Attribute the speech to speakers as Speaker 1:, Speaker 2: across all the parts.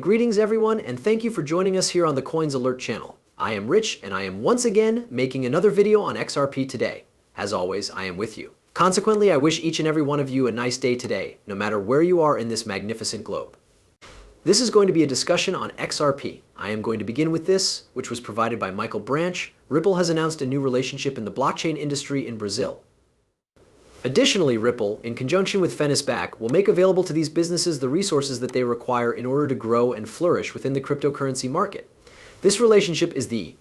Speaker 1: Greetings everyone, and thank you for joining us here on the Coins Alert channel. I am Rich, and I am once again making another video on XRP today. As always, I am with you. Consequently, I wish each and every one of you a nice day today, no matter where you are in this magnificent globe. This is going to be a discussion on XRP. I am going to begin with this, which was provided by Michael Branch. Ripple has announced a new relationship in the blockchain industry in Brazil. Additionally, Ripple, in conjunction with FennisBack, will make available to these businesses the resources that they require in order to grow and flourish within the cryptocurrency market. This relationship is the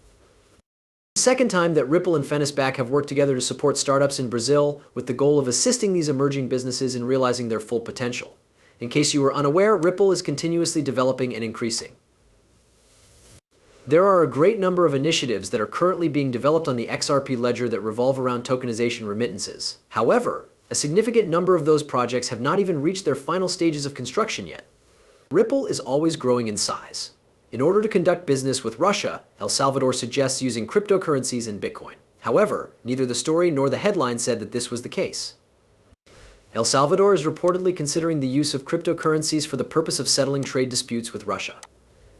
Speaker 1: second time that Ripple and FennisBack have worked together to support startups in Brazil with the goal of assisting these emerging businesses in realizing their full potential. In case you were unaware, Ripple is continuously developing and increasing. There are a great number of initiatives that are currently being developed on the XRP ledger that revolve around tokenization remittances. However, a significant number of those projects have not even reached their final stages of construction yet. Ripple is always growing in size. In order to conduct business with Russia, El Salvador suggests using cryptocurrencies and Bitcoin. However, neither the story nor the headline said that this was the case. El Salvador is reportedly considering the use of cryptocurrencies for the purpose of settling trade disputes with Russia.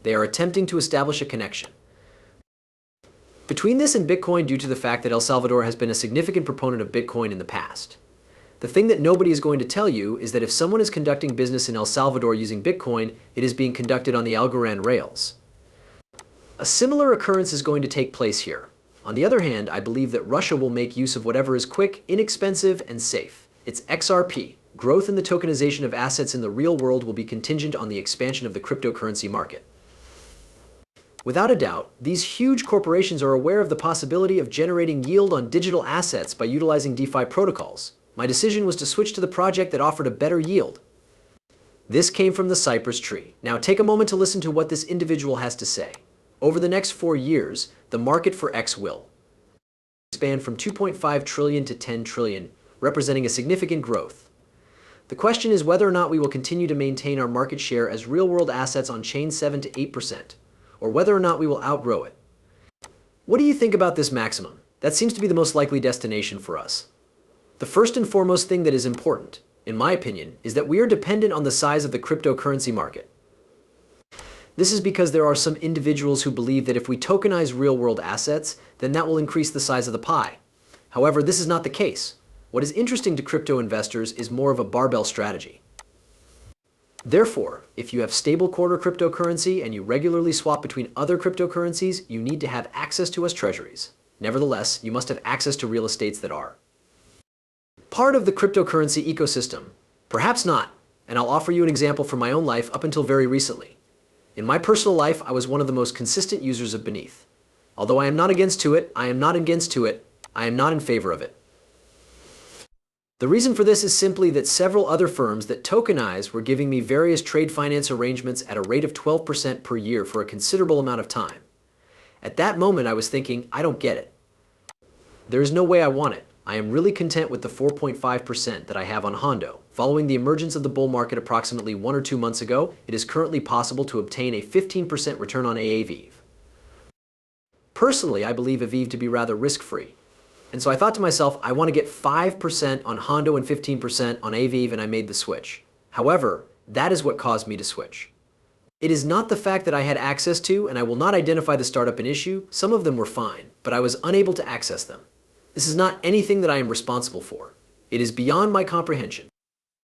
Speaker 1: They are attempting to establish a connection between this and Bitcoin due to the fact that El Salvador has been a significant proponent of Bitcoin in the past. The thing that nobody is going to tell you is that if someone is conducting business in El Salvador using Bitcoin, it is being conducted on the Algorand rails. A similar occurrence is going to take place here. On the other hand, I believe that Russia will make use of whatever is quick, inexpensive, and safe. It's XRP. Growth in the tokenization of assets in the real world will be contingent on the expansion of the cryptocurrency market. Without a doubt, these huge corporations are aware of the possibility of generating yield on digital assets by utilizing DeFi protocols. My decision was to switch to the project that offered a better yield. This came from the Cypress tree. Now take a moment to listen to what this individual has to say. Over the next 4 years, the market for X will expand from 2.5 trillion to 10 trillion, representing a significant growth. The question is whether or not we will continue to maintain our market share as real-world assets on chain 7 to 8%. Or whether or not we will outgrow it. What do you think about this maximum? That seems to be the most likely destination for us. The first and foremost thing that is important, in my opinion, is that we are dependent on the size of the cryptocurrency market. This is because there are some individuals who believe that if we tokenize real-world assets, then that will increase the size of the pie. However, this is not the case. What is interesting to crypto investors is more of a barbell strategy. Therefore, if you have stable quarter cryptocurrency and you regularly swap between other cryptocurrencies, you need to have access to US treasuries. Nevertheless, you must have access to real estates that are part of the cryptocurrency ecosystem. Perhaps not, and I'll offer you an example from my own life up until very recently. In my personal life, I was one of the most consistent users of Beneath. Although I am not against it, I am not in favor of it. The reason for this is simply that several other firms that tokenize were giving me various trade finance arrangements at a rate of 12% per year for a considerable amount of time. At that moment, I was thinking, I don't get it. There is no way I want it. I am really content with the 4.5% that I have on Hondo. Following the emergence of the bull market approximately 1 or 2 months ago, it is currently possible to obtain a 15% return on AAVEV. Personally, I believe AVEV to be rather risk-free. And so I thought to myself, I want to get 5% on Hondo and 15% on AVEV, and I made the switch. However, that is what caused me to switch. It is not the fact that I had access to, and I will not identify the startup in issue, some of them were fine, but I was unable to access them. This is not anything that I am responsible for. It is beyond my comprehension.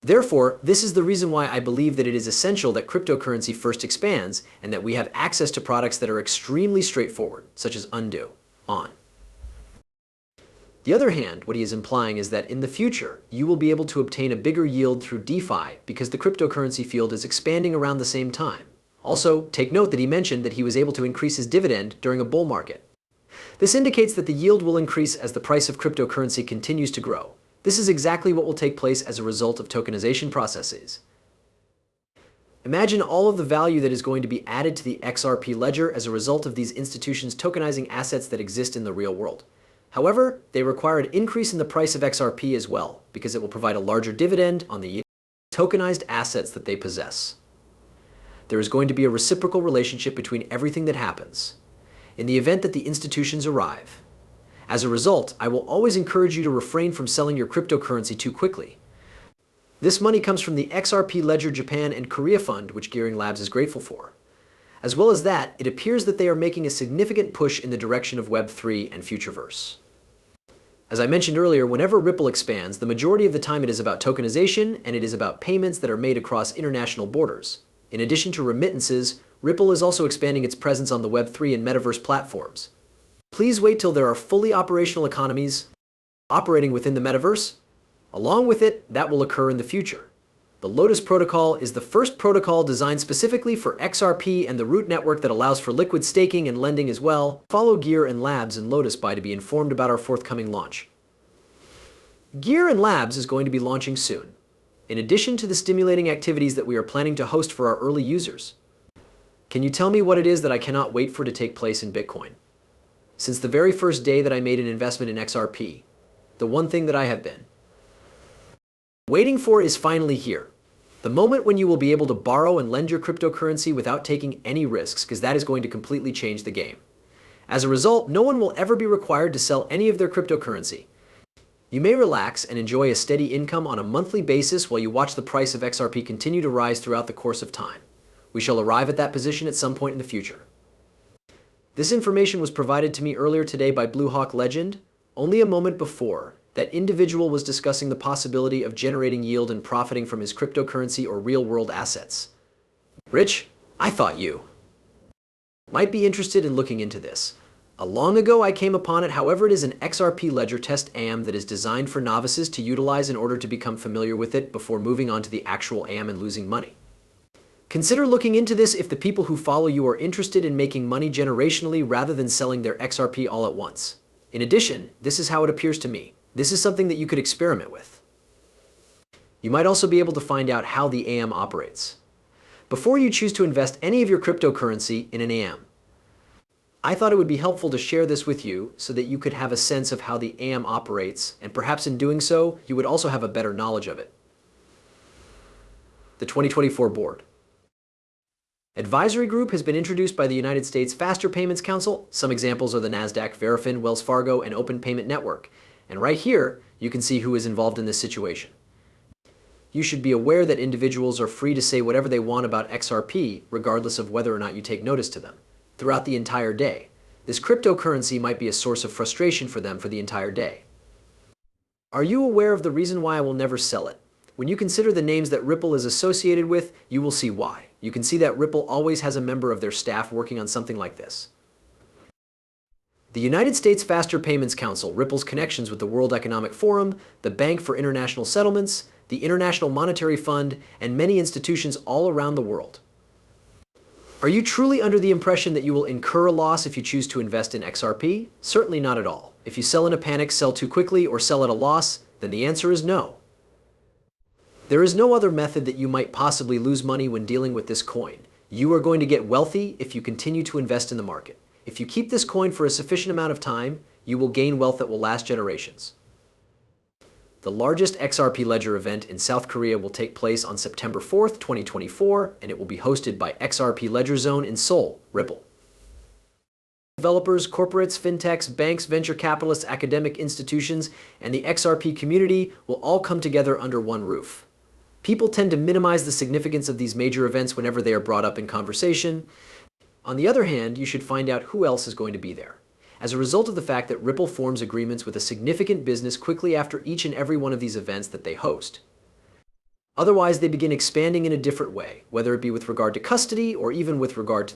Speaker 1: Therefore, this is the reason why I believe that it is essential that cryptocurrency first expands, and that we have access to products that are extremely straightforward, such as undo, on. The other hand, what he is implying is that in the future, you will be able to obtain a bigger yield through DeFi because the cryptocurrency field is expanding around the same time. Also, take note that he mentioned that he was able to increase his dividend during a bull market. This indicates that the yield will increase as the price of cryptocurrency continues to grow. This is exactly what will take place as a result of tokenization processes. Imagine all of the value that is going to be added to the XRP ledger as a result of these institutions tokenizing assets that exist in the real world. However, they require an increase in the price of XRP as well, because it will provide a larger dividend on the tokenized assets that they possess. There is going to be a reciprocal relationship between everything that happens, in the event that the institutions arrive. As a result, I will always encourage you to refrain from selling your cryptocurrency too quickly. This money comes from the XRP Ledger Japan and Korea Fund, which Gearing Labs is grateful for. As well as that, it appears that they are making a significant push in the direction of Web3 and Futureverse. As I mentioned earlier, whenever Ripple expands, the majority of the time it is about tokenization and it is about payments that are made across international borders. In addition to remittances, Ripple is also expanding its presence on the Web3 and Metaverse platforms. Please wait till there are fully operational economies operating within the Metaverse. Along with it, that will occur in the future. The Lotus protocol is the first protocol designed specifically for XRP and the root network that allows for liquid staking and lending as well. Follow Gear and Labs and Lotus to be informed about our forthcoming launch. Gear and Labs is going to be launching soon, in addition to the stimulating activities that we are planning to host for our early users. Can you tell me what it is that I cannot wait for to take place in Bitcoin? Since the very first day that I made an investment in XRP, the one thing that I have been waiting for is finally here. The moment when you will be able to borrow and lend your cryptocurrency without taking any risks, because that is going to completely change the game. As a result, no one will ever be required to sell any of their cryptocurrency. You may relax and enjoy a steady income on a monthly basis while you watch the price of XRP continue to rise throughout the course of time. We shall arrive at that position at some point in the future. This information was provided to me earlier today by Blue Hawk Legend, only a moment before that individual was discussing the possibility of generating yield and profiting from his cryptocurrency or real-world assets. Rich, I thought you might be interested in looking into this. Long ago I came upon it, however it is an XRP ledger test AM that is designed for novices to utilize in order to become familiar with it before moving on to the actual AM and losing money. Consider looking into this if the people who follow you are interested in making money generationally rather than selling their XRP all at once. In addition, this is how it appears to me. This is something that you could experiment with. You might also be able to find out how the AM operates before you choose to invest any of your cryptocurrency in an AM. I thought it would be helpful to share this with you so that you could have a sense of how the AM operates, and perhaps in doing so, you would also have a better knowledge of it. The 2024 Board Advisory Group has been introduced by the United States Faster Payments Council. Some examples are the NASDAQ, Verifin, Wells Fargo, and Open Payment Network. And right here, you can see who is involved in this situation. You should be aware that individuals are free to say whatever they want about XRP, regardless of whether or not you take notice to them, throughout the entire day. This cryptocurrency might be a source of frustration for them for the entire day. Are you aware of the reason why I will never sell it? When you consider the names that Ripple is associated with, you will see why. You can see that Ripple always has a member of their staff working on something like this. The United States Faster Payments Council, Ripple's connections with the World Economic Forum, the Bank for International Settlements, the International Monetary Fund, and many institutions all around the world. Are you truly under the impression that you will incur a loss if you choose to invest in XRP? Certainly not at all. If you sell in a panic, sell too quickly, or sell at a loss, then the answer is no. There is no other method that you might possibly lose money when dealing with this coin. You are going to get wealthy if you continue to invest in the market. If you keep this coin for a sufficient amount of time, you will gain wealth that will last generations. The largest XRP Ledger event in South Korea will take place on September 4th, 2024, and it will be hosted by XRP Ledger Zone in Seoul, Ripple. Developers, corporates, fintechs, banks, venture capitalists, academic institutions, and the XRP community will all come together under one roof. People tend to minimize the significance of these major events whenever they are brought up in conversation. On the other hand, you should find out who else is going to be there. As a result of the fact that Ripple forms agreements with a significant business quickly after each and every one of these events that they host. Otherwise, they begin expanding in a different way, whether it be with regard to custody or even with regard to